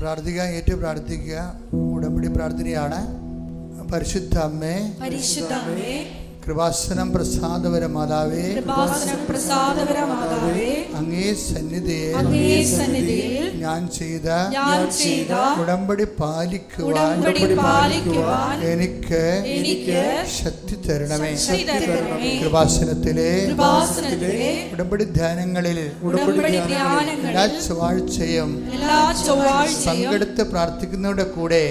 പ്രാർത്ഥിക്കുക, ഏറ്റു പ്രാർത്ഥിക്കുക. ഉടമ്പടി പ്രാർത്ഥനയാണ്. പരിശുദ്ധ അമ്മേ, കൃപാസനം പ്രസാദപര മാതാവേ, അങ്ങേ സന്നിധിയിൽ ഞാൻ ചെയ്ത ഉടമ്പടി പാലിക്കുവാൻ എനിക്ക് ശക്തി തരണമേ. കൃപാസനത്തിലെ ഉടമ്പടി ധ്യാനങ്ങളിൽ എല്ലാ ചൊവ്വാഴ്ചയും പങ്കെടുത്ത് പ്രാർത്ഥിക്കുന്നവരുടെ കൂടെ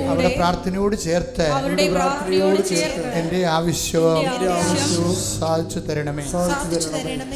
അവരുടെ പ്രാർത്ഥനയോട് ചേർത്ത് എന്റെ ആവശ്യവും സാധിച്ചു തരണമേ.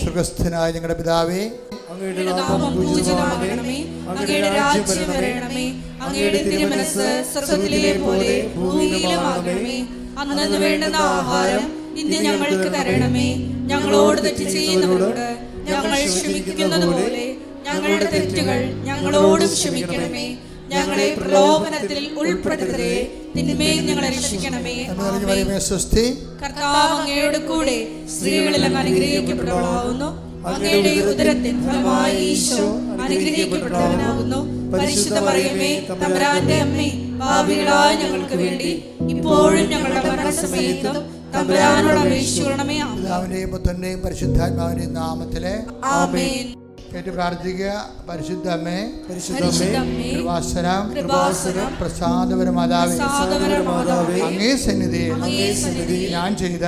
സുഖസ്ഥനായ ഞങ്ങളുടെ പിതാവേ, അങ്ങയുടെ നാമം പൂജിതമാകണമേ, അങ്ങയുടെ രാജ്യം വരണമേ, അങ്ങയുടെ തിരുമനസ്സ് സ്വർഗ്ഗത്തിലെ പോലെ ഭൂമിയിലുമാകണമേ. അന്നന്ന് വേണ്ടുന്ന ആഹാരം ഇന്ന് ഞങ്ങൾക്ക് തരണമേ. ഞങ്ങളോട് തെറ്റ് ചെയ്യുന്നവരോട് ഞങ്ങൾ ക്ഷമിക്കുന്നത് പോലെ ഞങ്ങളുടെ തെറ്റുകൾ ഞങ്ങളോടും ക്ഷമിക്കണമേ. ഞങ്ങളെ പ്രലോഭനത്തിൽ ഉൾപ്പെടുത്തരുതേ, തിന്മയിൽ ഞങ്ങളെ രക്ഷിക്കണമേ. കർത്താവ് അങ്ങയുടെ കൂടെ സ്ത്രീകളിൽ അങ്ങ് അനുഗ്രഹിക്കപ്പെട്ടവളാകുന്നു. അങ്ങയുടെ ഉദരത്തിൻ ഫലമായി ഈശോ അനുഗ്രഹിക്കപ്പെട്ടവനാകുന്നു. പരിശുദ്ധ മറിയമേ, തമ്പുരാന്റെ അമ്മേ, പാപികളായ ഞങ്ങൾക്ക് വേണ്ടി ഇപ്പോഴും ഞങ്ങളുടെ മരണസമയത്തും തമ്പുരാനോട് അപേക്ഷിക്കണമേ. പിതാവിന്റെയും പുത്രന്റെയും പരിശുദ്ധാത്മാവിന്റെയും നാമത്തിലെ ആമേൻ. കേട്ട് പ്രാർത്ഥിക്കുക. പരിശുദ്ധ അമ്മേ, കൃപാസനം പ്രസാദപര മാതാവേ, അങ്ങേ സന്നിധിയിൽ ഞാൻ ചെയ്ത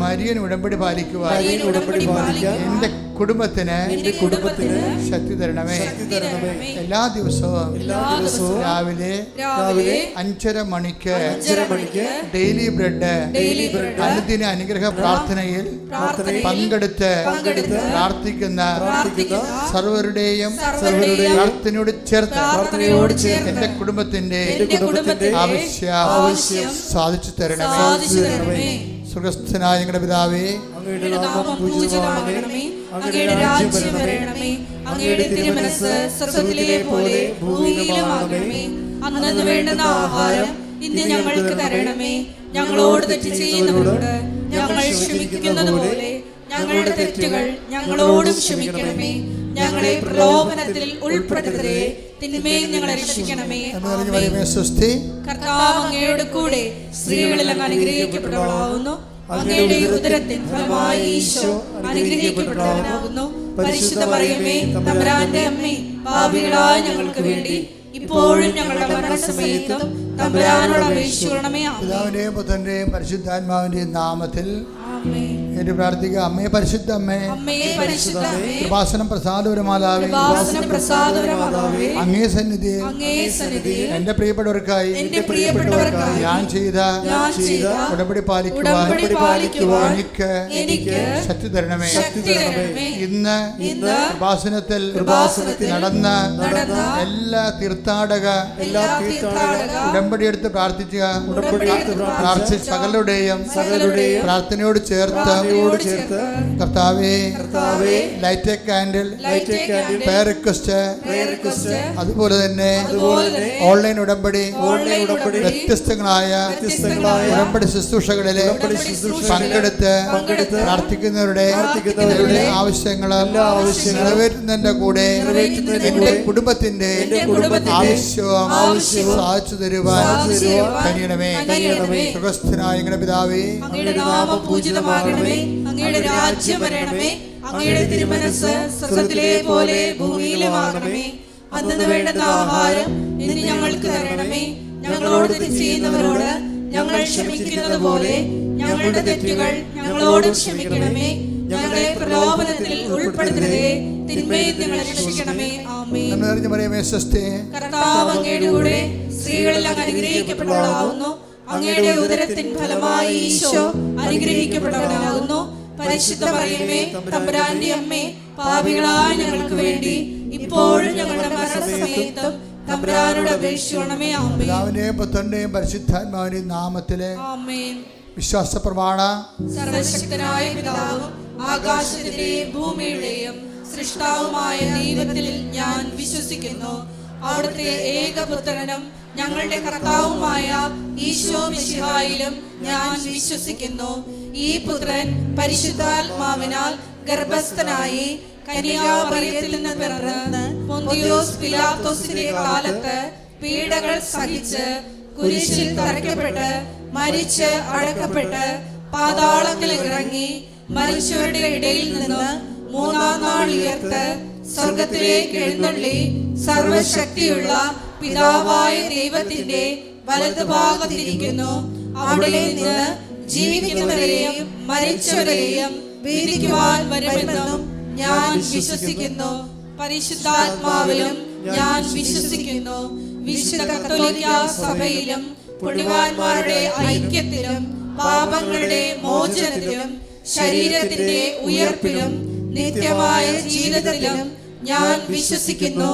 മരിയൻ ഉടമ്പടി പാലിക്കുവാൻ എന്റെ കുടുംബത്തിന് ശക്തി തരണമേ. എല്ലാ ദിവസവും രാവിലെ 5:30 മണിക്ക് ഡെയിലി ബ്രെഡ് അനുദിന അനുഗ്രഹ പ്രാർത്ഥനയിൽ പങ്കെടുത്ത് പ്രാർത്ഥിക്കുന്ന സർവരുടെയും പ്രാർത്ഥനയോട് ചേർത്ത് എന്റെ കുടുംബത്തിന്റെ ആവശ്യം സാധിച്ചു തരണമേ. സുഖസ്ഥനായ ഞങ്ങളുടെ പിതാവേ, അങ്ങയുടെ നാമം പൂജിതമാകണമേ, അങ്ങയുടെ രാജ്യം വരണമേ, അങ്ങയുടെ തിരുമനസ്സ് സ്വർഗ്ഗത്തിലെ പോലെ ഭൂമിയിലുമാകണമേ. അന്നന്ന് വേണ്ടുന്ന ആഹാരം ഇന്ന് ഞങ്ങൾക്ക് തരണമേ. ഞങ്ങളോട് തെറ്റ് ചെയ്യുന്നവരോട് ഞങ്ങൾ ക്ഷമിക്കുന്നത് പോലെ ഞങ്ങളുടെ തെറ്റുകൾ ഞങ്ങളോടും ക്ഷമിക്കണമേ. ഞങ്ങളെ പ്രലോഭനത്തിൽ ഉൾപ്പെടുത്തരുതേ, തിന്മയിൽ ഞങ്ങളെ രക്ഷിക്കണമേ. കർത്താവ് അങ്ങയുടെ കൂടെ സ്ത്രീകളിൽ അങ്ങ് അനുഗ്രഹിക്കപ്പെട്ടവളാകുന്നു. അങ്ങയുടെ ഉദരത്തിൻ ഫലമായി ഈശോ അനുഗ്രഹിക്കപ്പെട്ടവനാകുന്നു. പരിശുദ്ധ മറിയമേ, തമ്പുരാന്റെ അമ്മേ, പാപികളായ ഞങ്ങൾക്ക് വേണ്ടി ഇപ്പോഴും ഞങ്ങളുടെ മരണസമയത്തും തമ്പുരാനോട് അപേക്ഷിക്കണമേ. പിതാവിന്റെയും പുത്രന്റെയും പരിശുദ്ധാത്മാവിന്റെയും നാമത്തിൽ എന്റെ പ്രാർത്ഥിക്കുക. അമ്മേ, പരിശുദ്ധ അമ്മേ, കൃപാസനം പ്രസാദപര മാതാവേ, അങ്ങേ സന്നിധിയിൽ എന്റെ പ്രിയപ്പെട്ടവർക്കായി ഞാൻ ചെയ്ത ഉടമ്പടി പാലിക്കുവാൻ എനിക്ക് ശക്തി തരണമേ. ഇന്ന് കൃപാസനത്തിൽ നടന്ന എല്ലാ തീർത്ഥാടക ഉടമ്പടി എടുത്ത് പ്രാർത്ഥിച്ച സകലരുടെയും പ്രാർത്ഥനയോട് ചേർത്ത് കർത്താവേ, light a candle prayer request, അതുപോലെ തന്നെ ഓൺലൈൻ ഉടമ്പടി വ്യത്യസ്തങ്ങളായ ഉടമ്പടി ശുശ്രൂഷകളിലെ പങ്കെടുത്ത് പ്രാർത്ഥിക്കുന്നവരുടെ ആവശ്യങ്ങൾ നിറവേറ്റുന്നതിന്റെ കൂടെ എന്റെ കുടുംബത്തിന്റെ ആവശ്യവും സാധിച്ചു തരുവാൻ കഴിയണമേ. സുഖസ്ഥനായ ഞങ്ങളുടെ പിതാവേ, അങ്ങയുടെ നാമം പൂജിതമാകണമേ, അങ്ങയുടെ രാജ്യം വരണമേ, അങ്ങയുടെ തിരുമനസ്സ് സ്വർഗ്ഗത്തിലെ പോലെ ഭൂമിയിലുമാകണമേ. അന്നന്ന് വേണ്ടുന്ന ആഹാരം ഇന്ന് ഞങ്ങൾക്ക് തരണമേ. ഞങ്ങളോട് തെറ്റ് ചെയ്യുന്നവരോട് ഞങ്ങൾ ക്ഷമിക്കുന്നത് പോലെ ഞങ്ങളുടെ തെറ്റുകൾ ഞങ്ങളോടും ക്ഷമിക്കണമേ. ഞങ്ങളെ പ്രലോഭനത്തിൽ ഉൾപ്പെടുത്തരുതേ, തിന്മയിൽ ഞങ്ങളെ രക്ഷിക്കണമേ. ആമേൻ. കർത്താവ് അങ്ങയുടെ കൂടെ സ്ത്രീകളിൽ അങ്ങ് അനുഗ്രഹിക്കപ്പെട്ടവളാകുന്നു. അങ്ങയുടെ ഉദരത്തിൻ ഫലമായി ഈശോ അനുഗ്രഹിക്കപ്പെട്ടവനാകുന്നു. പരിശുദ്ധ മറിയമേ, തമ്പുരാന്റെ അമ്മേ, പാപികളായ ഞങ്ങൾക്ക് വേണ്ടി ഇപ്പോഴും ഞങ്ങളുടെ മരണസമയത്തും തമ്പുരാനോട് അപേക്ഷിക്കണമേ. ആമേൻ. പിതാവിന്റെയും പുത്രന്റെയും പരിശുദ്ധാത്മാവിന്റെയും നാമത്തിലെ ആമേൻ. വിശ്വാസ പ്രമാണ. സർവശക്തനായ പിതാവും ആകാശത്തിന്റെയും ഭൂമിയുടെയും സൃഷ്ടാവുമായ ദൈവത്തിൽ ഞാൻ വിശ്വസിക്കുന്നു. അവിടുത്തെ ഏകപുത്രനും ഞങ്ങളുടെ കർത്താവുമായ ഈശോ മിശിഹായിലും ഞാൻ വിശ്വസിക്കുന്നു. ഈ പുത്രൻ പരിശുദ്ധാത്മാവിനാൽ ഗർഭസ്ഥനായി കന്യാമറിയത്തിൽ നിന്ന് പിറന്ന് പൊന്തിയോസ് പിലാത്തോസിന്റെ കാലത്ത് പീഡകൾ സഹിച്ച് കുരിശിൽ തറയ്ക്കപ്പെട്ട് മരിച്ച് അടക്കപ്പെട്ട് പാതാളങ്ങളിൽ ഇറങ്ങി മരിച്ചവരുടെ ഇടയിൽ നിന്ന് മൂന്നാം നാൾ ഉയർത്ത് സ്വർഗത്തിലേക്ക് എഴുന്നള്ളി സർവശക്തിയുള്ള പിതാവായ ദൈവത്തിന്റെ വലതുഭാഗത്തിരിക്കുന്നു. അവിടെ നിന്ന് ജീവിക്കുന്നവരെയും മരിച്ചവരെയും വിധിക്കുവാൻ വരുമെന്നും ഞാൻ വിശ്വസിക്കുന്നു. പരിശുദ്ധാത്മാവിലും ഞാൻ വിശ്വസിക്കുന്നു. വിശുദ്ധ കത്തോലിക്ക സഭയിലും പുണ്യവാന്മാരുടെ ഐക്യത്തിലും പാപങ്ങളുടെ മോചനത്തിലും ശരീരത്തിന്റെ ഉയർപ്പിലും നിത്യമായ ജീവിതത്തിലും ഞാൻ വിശ്വസിക്കുന്നു.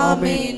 ആമേൻ.